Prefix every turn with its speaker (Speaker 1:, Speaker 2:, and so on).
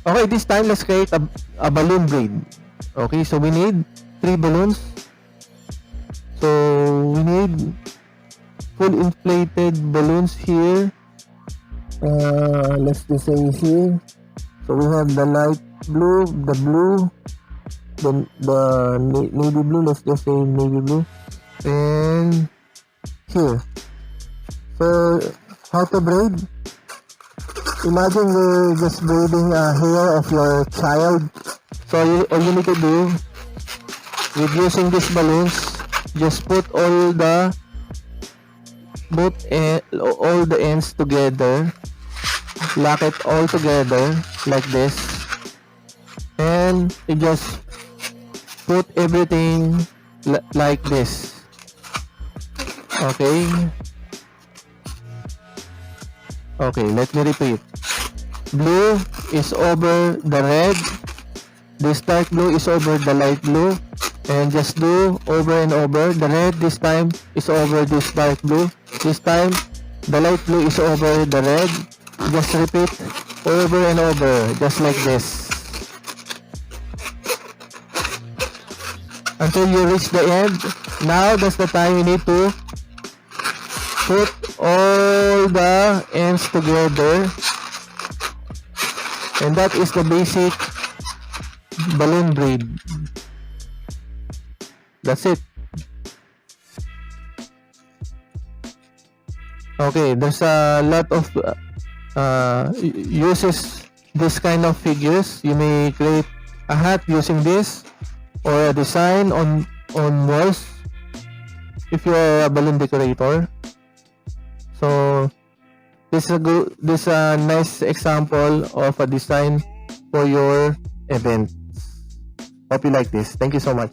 Speaker 1: Okay, this time let's create a balloon braid. Okay, so we need 3 balloons. So we need full inflated balloons here. Let's just say here. So we have the light blue, the blue, the navy blue. Let's just say navy blue, and here. So how to braid? Imagine we're just braiding a hair of your child. So all you need to do with using these balloons, just put all the ends together, lock it all together like this, and you just put everything like this. Okay, let me repeat. Blue is over the red, this dark blue is over the light blue, and just do over and over. The red this time is over this dark blue, this time the light blue is over the red. Just repeat over and over, just like this, until you reach the end. Now that's the time you need to put all the ends together, and that is the basic balloon braid. That's it. Okay, there's a lot of uses this kind of figures. You may create a hat using this, or a design on walls if you're a balloon decorator. So this is a nice example of a design for your event. Hope you like this. Thank you so much.